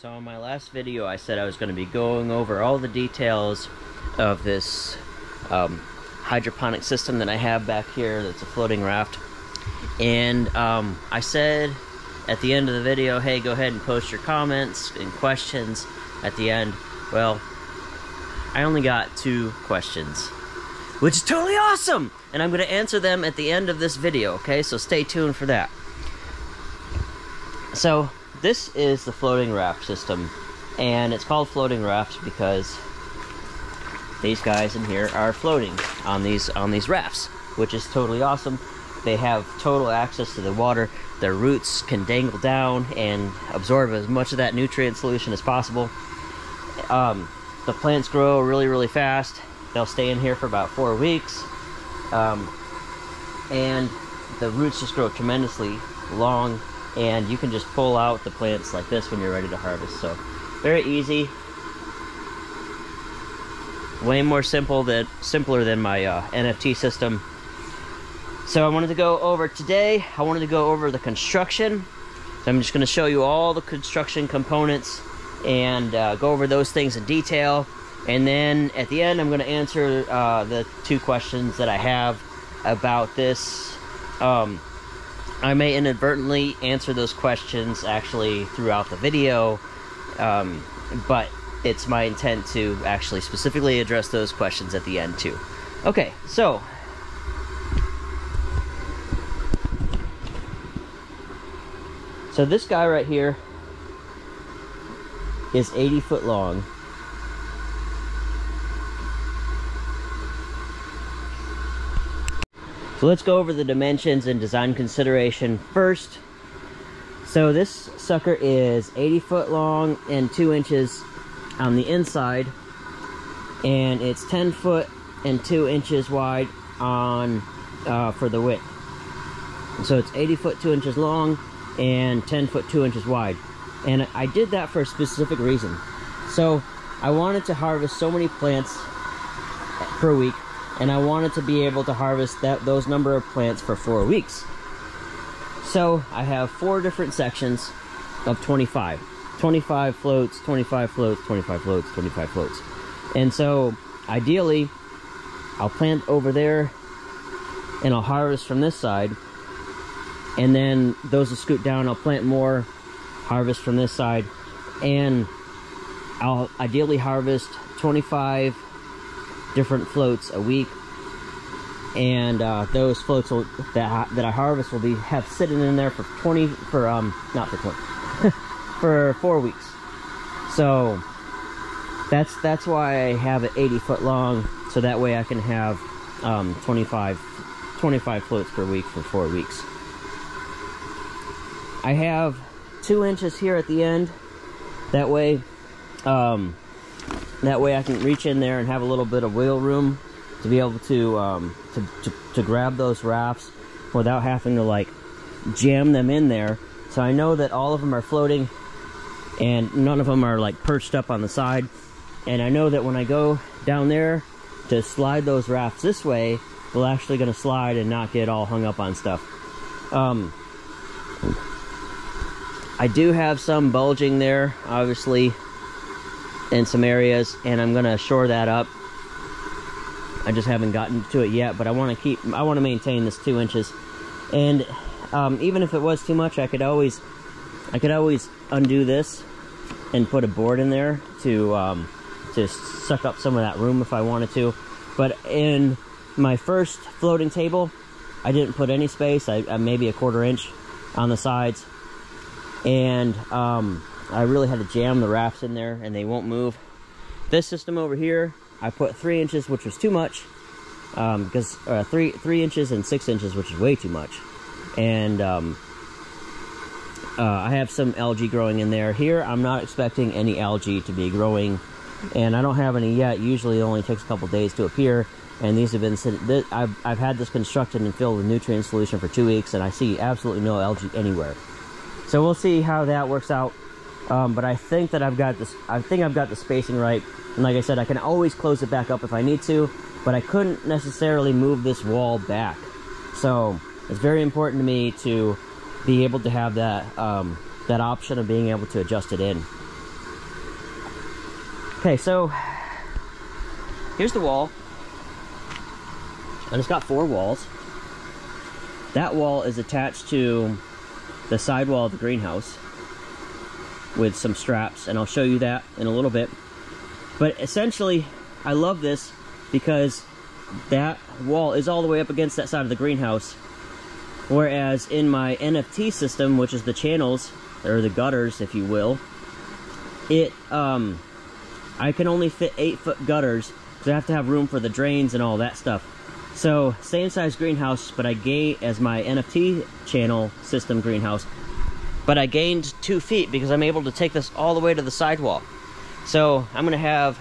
So in my last video I said I was going to be going over all the details of this hydroponic system that I have back here that's a floating raft. And I said at the end of the video, hey, go ahead and post your comments and questions at the end. Well, I only got 2 questions, which is totally awesome! And I'm going to answer them at the end of this video, okay? So stay tuned for that. So this is the floating raft system, and it's called floating raft because these guys in here are floating on these rafts, which is totally awesome. They have total access to the water. Their roots can dangle down and absorb as much of that nutrient solution as possible. The plants grow really, really fast. They'll stay in here for about 4 weeks. And the roots just grow tremendously long, and you can just pull out the plants like this when you're ready to harvest. So very easy, way more simpler than my NFT system. So I wanted to go over today, I wanted to go over the construction. So I'm just going to show you all the construction components and go over those things in detail. And then at the end I'm going to answer the 2 questions that I have about this. I may inadvertently answer those questions actually throughout the video, but it's my intent to actually specifically address those questions at the end too. Okay, so this guy right here is 80 foot long. So let's go over the dimensions and design consideration first. So this sucker is 80 foot long and 2 inches on the inside, and it's 10 foot and 2 inches wide on for the width. So it's 80 foot 2 inches long and 10 foot 2 inches wide. And I did that for a specific reason. So I wanted to harvest so many plants per week, and I wanted to be able to harvest those number of plants for 4 weeks. So I have 4 different sections of 25. 25 floats, 25 floats, 25 floats, 25 floats. And so ideally, I'll plant over there and I'll harvest from this side. And then those will scoot down, I'll plant more, harvest from this side. And I'll ideally harvest 25 different floats a week, and those floats that I harvest will have sitting in there for 4 weeks. So that's why I have it 80 foot long, so that way I can have 25 floats per week for 4 weeks. I have 2 inches here at the end. That way I can reach in there and have a little bit of wiggle room to be able to grab those rafts without having to like jam them in there. So I know that all of them are floating and none of them are like perched up on the side. And I know that when I go down there to slide those rafts this way, they're actually going to slide and not get all hung up on stuff. I do have some bulging there, obviously, in some areas, and I'm gonna shore that up. I just haven't gotten to it yet, but I want to maintain this 2 inches. And even if it was too much, I could always undo this and put a board in there to suck up some of that room if I wanted to. But in my first floating table, I didn't put any space. I maybe a 1/4 inch on the sides, and I really had to jam the rafts in there and they won't move. This system over here, I put 3 inches, which was too much, because 3 inches and 6 inches, which is way too much. And I have some algae growing in there. Here, I'm not expecting any algae to be growing, and I don't have any yet. Usually it only takes a couple days to appear, and these have been sitting. I've had this constructed and filled with nutrient solution for 2 weeks, and I see absolutely no algae anywhere. So we'll see how that works out. But I think that I've got this. I think I've got the spacing right. And like I said, I can always close it back up if I need to, but I couldn't necessarily move this wall back. So it's very important to me to be able to have that that option of being able to adjust it in. Okay, so here's the wall, and it's got 4 walls. That wall is attached to the side wall of the greenhouse with some straps, and I'll show you that in a little bit. But essentially, I love this because that wall is all the way up against that side of the greenhouse, whereas in my NFT system, which is the channels, or the gutters, if you will, I can only fit 8-foot gutters, so I have to have room for the drains and all that stuff. So, same size greenhouse, but I gained, as my NFT channel system greenhouse, but I gained 2 feet because I'm able to take this all the way to the sidewall. So, I'm going to have,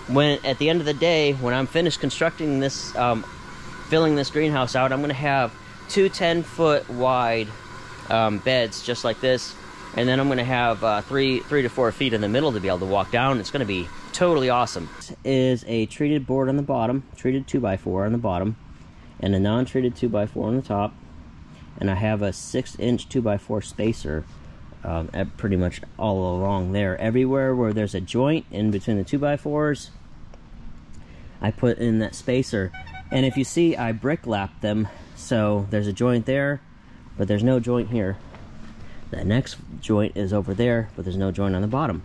at the end of the day, when I'm finished constructing this, filling this greenhouse out, I'm going to have 2 10-foot wide beds just like this, and then I'm going to have 3 to 4 feet in the middle to be able to walk down. It's going to be totally awesome. This is a treated board on the bottom, treated 2x4 on the bottom, and a non-treated 2x4 on the top, and I have a 6-inch 2x4 spacer pretty much all along there. Everywhere where there's a joint in between the 2x4s, I put in that spacer. And if you see, I brick lapped them, so there's a joint there, but there's no joint here. The next joint is over there, but there's no joint on the bottom.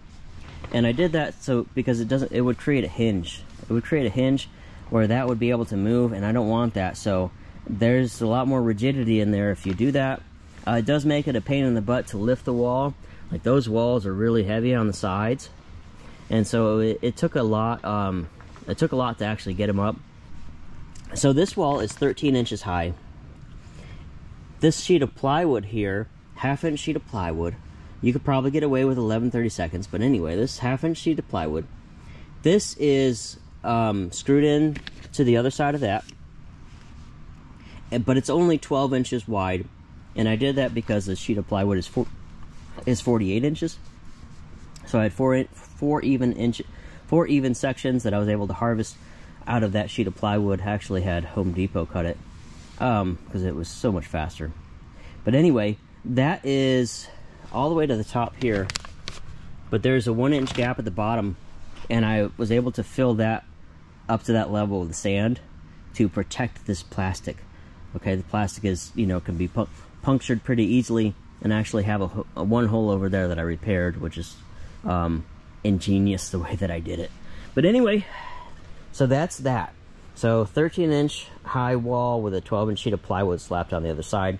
And I did that so because it would create a hinge. It would create a hinge where that would be able to move, and I don't want that. So there's a lot more rigidity in there if you do that. It does make it a pain in the butt to lift the wall. Like, those walls are really heavy on the sides, and so it took a lot. It took a lot to actually get them up. So this wall is 13 inches high. This sheet of plywood here, 1/2-inch sheet of plywood, you could probably get away with 11/32, but anyway, this 1/2-inch sheet of plywood, this is screwed in to the other side of that, but it's only 12 inches wide, and I did that because the sheet of plywood is 48 inches. So I had four even sections that I was able to harvest out of that sheet of plywood. I actually had Home Depot cut it because it was so much faster. But anyway, that is all the way to the top here, but there's a 1-inch gap at the bottom, and I was able to fill that up to that level with sand to protect this plastic. Okay, the plastic is, can be punctured pretty easily, and I actually have a one hole over there that I repaired, which is ingenious the way that I did it. But anyway, so that's that. So 13-inch high wall with a 12-inch sheet of plywood slapped on the other side.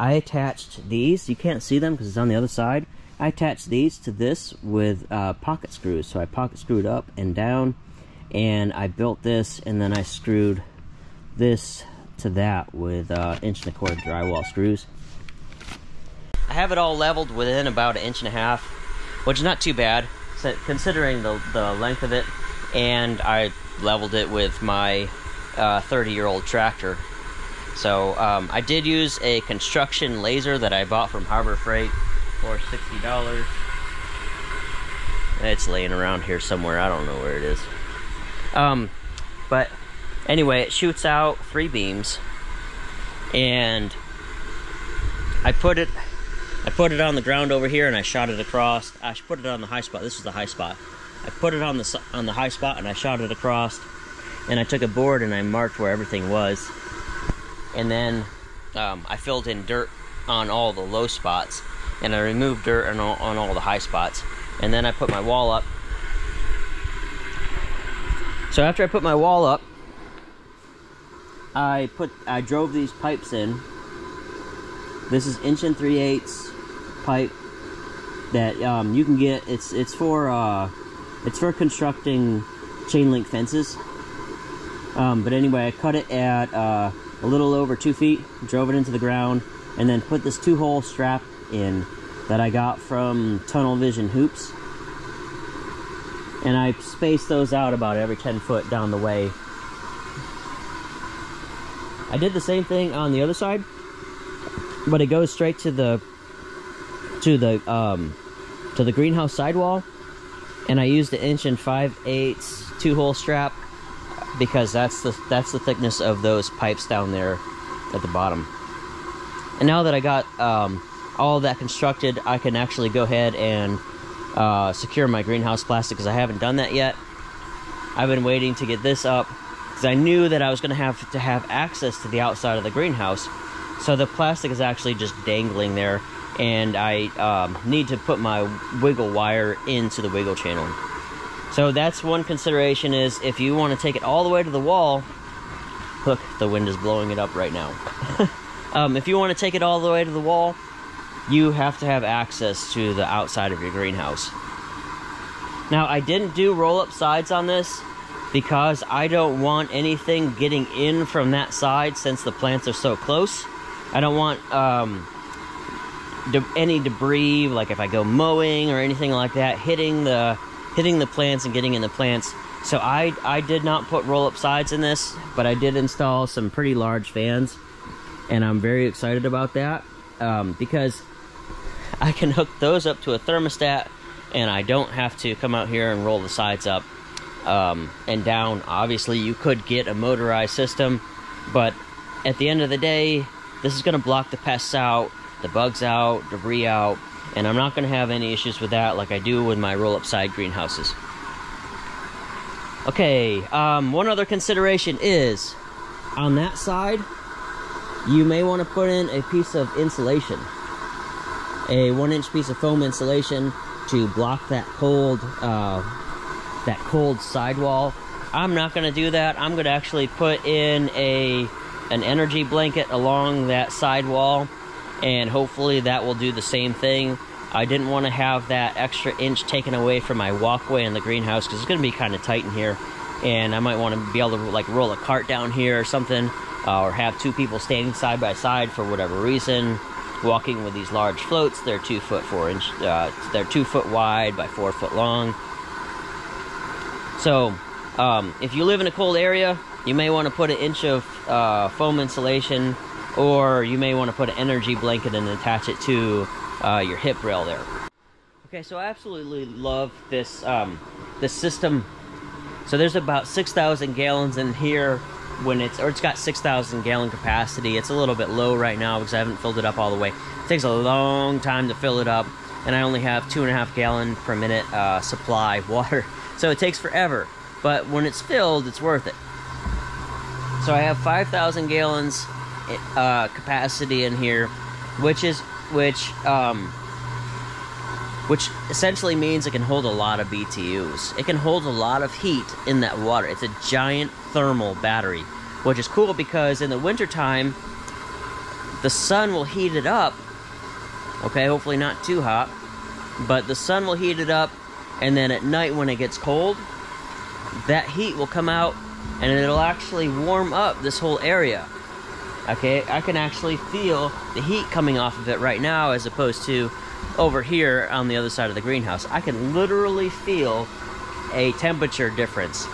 I attached these, you can't see them because it's on the other side. I attached these to this with pocket screws. So I pocket screwed up and down, and I built this, and then I screwed this to that with 1.25 inch drywall screws. I have it all leveled within about 1.5 inches, which is not too bad considering the length of it, and I leveled it with my 30-year-old tractor. So I did use a construction laser that I bought from Harbor Freight for $60. It's laying around here somewhere. I don't know where it is. But anyway, it shoots out 3 beams, and I put it on the ground over here, and I shot it across. I put it on the high spot. This is the high spot. I put it on the high spot, and I shot it across, and I took a board and I marked where everything was. And then I filled in dirt on all the low spots, and I removed dirt on all the high spots. And then I put my wall up. So after I put my wall up, I drove these pipes in. This is 1 3/8 pipe that you can get. It's for constructing chain link fences. But anyway, I cut it at a little over 2 feet, drove it into the ground, and then put this 2-hole strap in that I got from Tunnel Vision Hoops. And I spaced those out about every 10 foot down the way. I did the same thing on the other side, but it goes straight to the greenhouse sidewall, and I used the 1 5/8 2-hole strap because that's the thickness of those pipes down there at the bottom. And now that I got all of that constructed, I can actually go ahead and secure my greenhouse plastic, because I haven't done that yet. I've been waiting to get this up because I knew that I was going to have access to the outside of the greenhouse. So the plastic is actually just dangling there, and I need to put my wiggle wire into the wiggle channel. So that's one consideration, is if you want to take it all the way to the wall. Look, the wind is blowing it up right now. If you want to take it all the way to the wall, you have to have access to the outside of your greenhouse. Now, I didn't do roll-up sides on this because I don't want anything getting in from that side, since the plants are so close. I don't want any debris, like if I go mowing or anything like that, hitting the plants and getting in the plants. So I did not put roll-up sides in this, but I did install some pretty large fans, and I'm very excited about that, because I can hook those up to a thermostat, and I don't have to come out here and roll the sides up and down. Obviously, you could get a motorized system, but at the end of the day, this is going to block the pests out, the bugs out, debris out, and I'm not going to have any issues with that like I do with my roll-up side greenhouses. Okay, one other consideration is, on that side, you may want to put in a piece of insulation, a 1-inch piece of foam insulation, to block that cold sidewall. I'm not going to do that. I'm going to actually put in an energy blanket along that sidewall, and hopefully that will do the same thing. I didn't want to have that extra inch taken away from my walkway in the greenhouse, because it's going to be kind of tight in here, and I might want to be able to like roll a cart down here or something, or have two people standing side by side for whatever reason, walking with these large floats. They're 2 foot 4 inch. They're 2 foot wide by 4 foot long. So, if you live in a cold area, you may want to put 1 inch of foam insulation, or you may want to put an energy blanket and attach it to your hip rail there. Okay, so I absolutely love this this system. So there's about 6,000 gallons in here when it's got 6,000 gallon capacity. It's a little bit low right now because I haven't filled it up all the way. It takes a long time to fill it up, and I only have 2.5 gallon per minute supply water, so it takes forever. But when it's filled, it's worth it. So I have 5,000 gallons capacity in here, which essentially means it can hold a lot of BTUs. It can hold a lot of heat in that water. It's a giant thermal battery, which is cool because in the wintertime, the sun will heat it up. Okay, hopefully not too hot, but the sun will heat it up, and then at night when it gets cold, that heat will come out and it'll actually warm up this whole area. Okay, I can actually feel the heat coming off of it right now, as opposed to over here on the other side of the greenhouse. I can literally feel a temperature difference.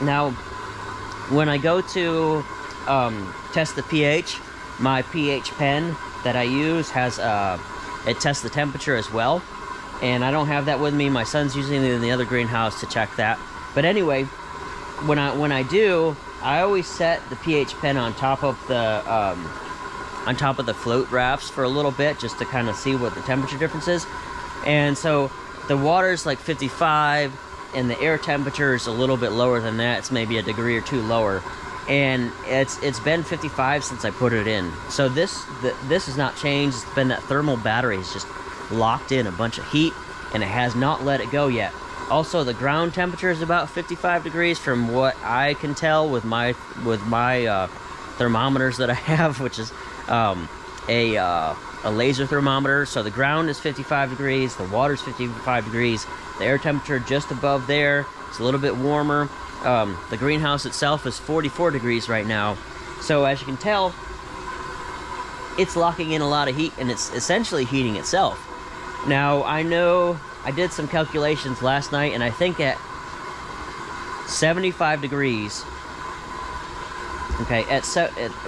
Now, when I go to test the pH, my pH pen that I use has it tests the temperature as well, and I don't have that with me. My son's using it in the other greenhouse to check that. But anyway, when I do, I always set the pH pen on top of the float rafts for a little bit, just to kind of see what the temperature difference is. And so the water's like 55, and the air temperature is a little bit lower than that. It's maybe a degree or two lower, and it's been 55 since I put it in. So this has not changed. It's been that thermal battery has just locked in a bunch of heat, and it has not let it go yet. Also, the ground temperature is about 55 degrees from what I can tell with my thermometers that I have, which is a laser thermometer. So the ground is 55 degrees, the water's 55 degrees, the air temperature just above there, it's a little bit warmer. The greenhouse itself is 44 degrees right now. So as you can tell, it's locking in a lot of heat, and it's essentially heating itself. Now, I know I did some calculations last night, and I think at 75 degrees, okay, at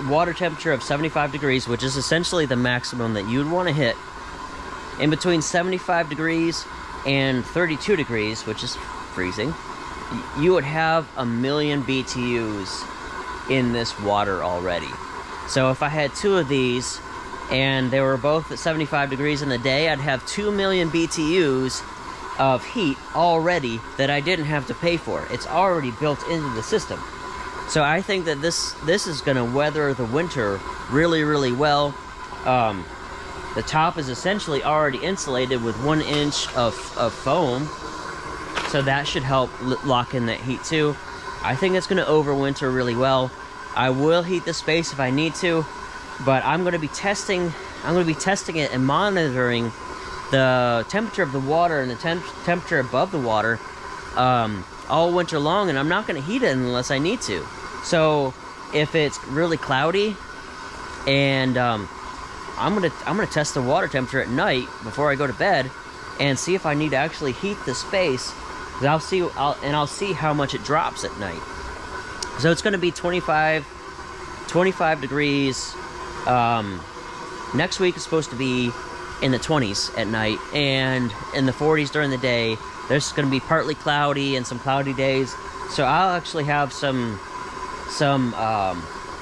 water temperature of 75 degrees, which is essentially the maximum that you'd want to hit, in between 75 degrees and 32 degrees, which is freezing, you would have 1 million BTUs in this water already. So if I had 2 of these, and they were both at 75 degrees in the day, I'd have 2 million BTUs of heat already that I didn't have to pay for. It's already built into the system. So I think that this is going to weather the winter really, really well. The top is essentially already insulated with 1 inch of foam, so that should help lock in that heat too. I think it's going to overwinter really well. I will heat the space if I need to, but I'm going to be testing it and monitoring the temperature of the water and the temperature above the water all winter long, and I'm not going to heat it unless I need to. So if it's really cloudy, and I'm gonna test the water temperature at night before I go to bed and see if I need to actually heat the space. I'll see how much it drops at night. So it's gonna be 25 degrees. Next week is supposed to be in the 20s at night and in the 40s during the day. There's gonna be partly cloudy and some cloudy days. So I'll actually have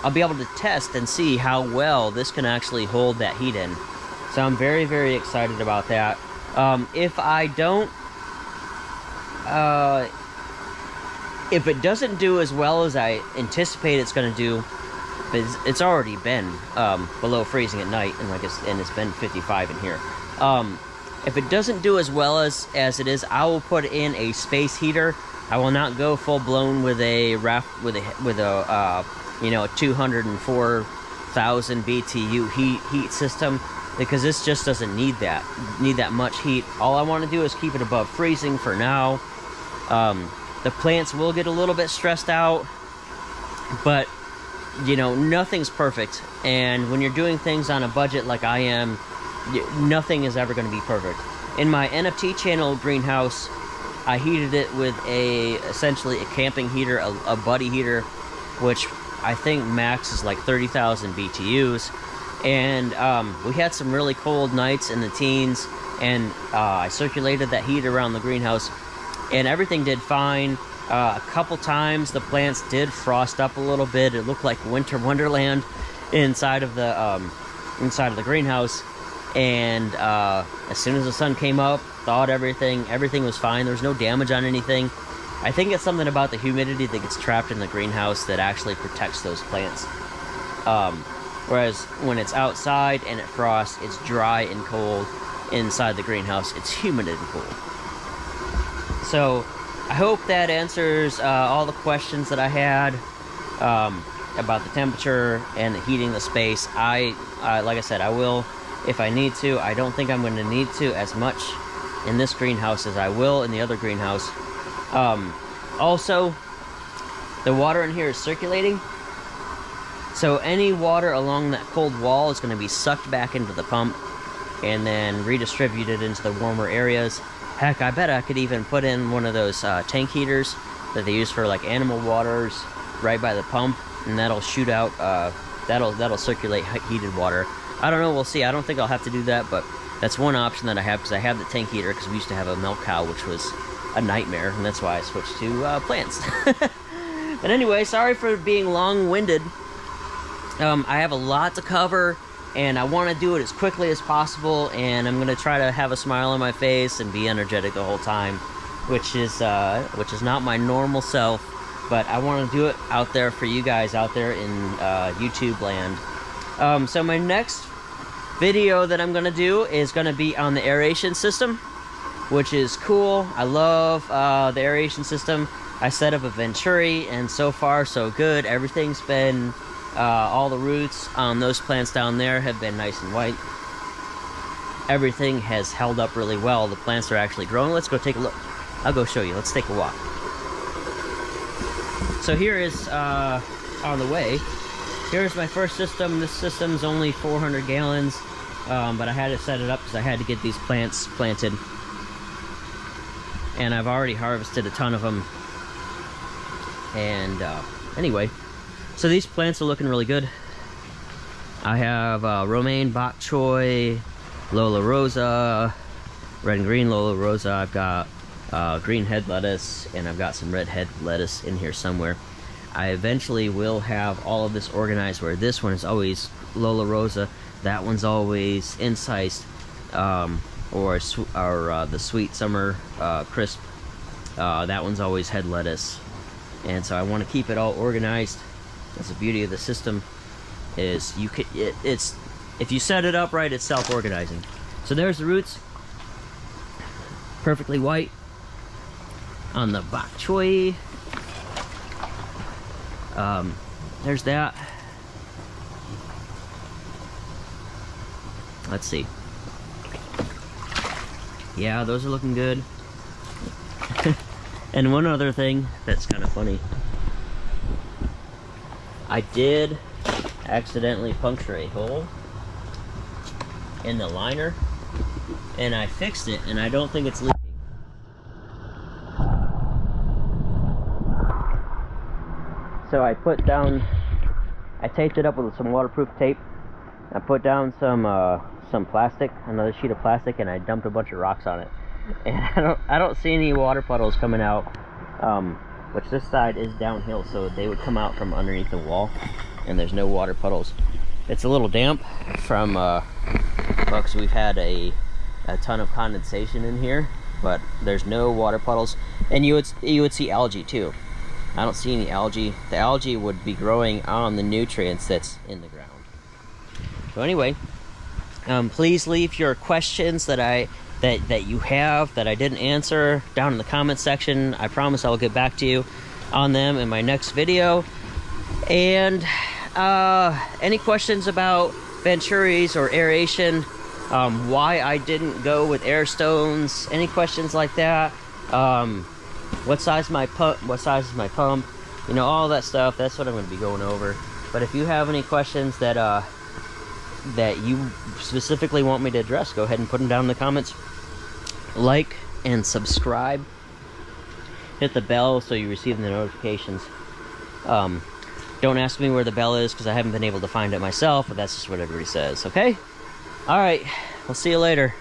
I'll be able to test and see how well this can actually hold that heat in. So I'm very, very excited about that. If it doesn't do as well as I anticipate it's going to do, it's already been below freezing at night, and it's been 55 in here. If it doesn't do as well as it is, I will put in a space heater. I will not go full blown with a raft with a 204,000 BTU heat system, because this just doesn't need that much heat. All I want to do is keep it above freezing for now. The plants will get a little bit stressed out, but nothing's perfect, and when you're doing things on a budget like I am, nothing is ever going to be perfect. In my NFT channel greenhouse, I heated it with essentially a camping heater, a buddy heater, which I think max is like 30,000 BTUs, and we had some really cold nights in the teens, and I circulated that heat around the greenhouse, and everything did fine. A couple times the plants did frost up a little bit. It looked like winter wonderland inside of the greenhouse, and as soon as the sun came up, thawed everything was fine. There was no damage on anything. I think it's something about the humidity that gets trapped in the greenhouse that actually protects those plants. Whereas when it's outside and it frosts, it's dry and cold. Inside the greenhouse, it's humid and cool. So I hope that answers all the questions that I had about the temperature and heating the space. Like I said, I will if I need to. I don't think I'm going to need to as much in this greenhouse as I will in the other greenhouse. Also, the water in here is circulating, so any water along that cold wall is going to be sucked back into the pump and then redistributed into the warmer areas. Heck, I bet I could even put in one of those tank heaters that they use for like animal waters right by the pump, and that'll shoot out, that'll circulate heated water. I don't know, we'll see. I don't think I'll have to do that, but that's one option that I have, because I have the tank heater, because we used to have a milk cow, which was a nightmare, and that's why I switched to plants. But anyway, sorry for being long-winded. I have a lot to cover, and I want to do it as quickly as possible, and I'm going to try to have a smile on my face and be energetic the whole time, which is not my normal self, but I want to do it out there for you guys out there in YouTube land. So my next video that I'm going to do is going to be on the aeration system, which is cool. I love the aeration system. I set up a venturi, and so far so good. Everything's been, all the roots on those plants down there have been nice and white. Everything has held up really well. The plants are actually growing. Let's go take a look. I'll go show you. Let's take a walk. So here is, on the way, here's my first system. This system's only 400 gallons, but I had to set it up because I had to get these plants planted. And I've already harvested a ton of them. And anyway, so these plants are looking really good. I have romaine, bok choy, Lola Rosa, red and green Lola Rosa. I've got green head lettuce, and I've got some red head lettuce in here somewhere. I eventually will have all of this organized where this one is always Lola Rosa, that one's always incised, or the Sweet Summer Crisp. That one's always head lettuce, and so I want to keep it all organized. That's the beauty of the system, is you could it's if you set it up right, it's self-organizing. So there's the roots, perfectly white on the bok choy. There's that. Let's see. Yeah, those are looking good. And one other thing that's kind of funny. I did accidentally puncture a hole in the liner, and I fixed it, and I don't think it's leaking. So I taped it up with some waterproof tape. I put down some plastic, another sheet of plastic, and I dumped a bunch of rocks on it. And I don't see any water puddles coming out, which this side is downhill, so they would come out from underneath the wall, and there's no water puddles. It's a little damp from because we've had a ton of condensation in here, but there's no water puddles. And you would see algae too. I don't see any algae. The algae would be growing on the nutrients that's in the ground. So anyway, please leave your questions that you have that I didn't answer down in the comment section. I promise I'll get back to you on them in my next video. And any questions about venturis or aeration, why I didn't go with air stones, any questions like that, what size is my pump, you know, all that stuff, that's what I'm going to be going over. But if you have any questions that you specifically want me to address, go ahead and put them down in the comments. Like and subscribe. Hit the bell so you receive the notifications. Don't ask me where the bell is, because I haven't been able to find it myself, but that's just what everybody says, okay? Alright, we'll see you later.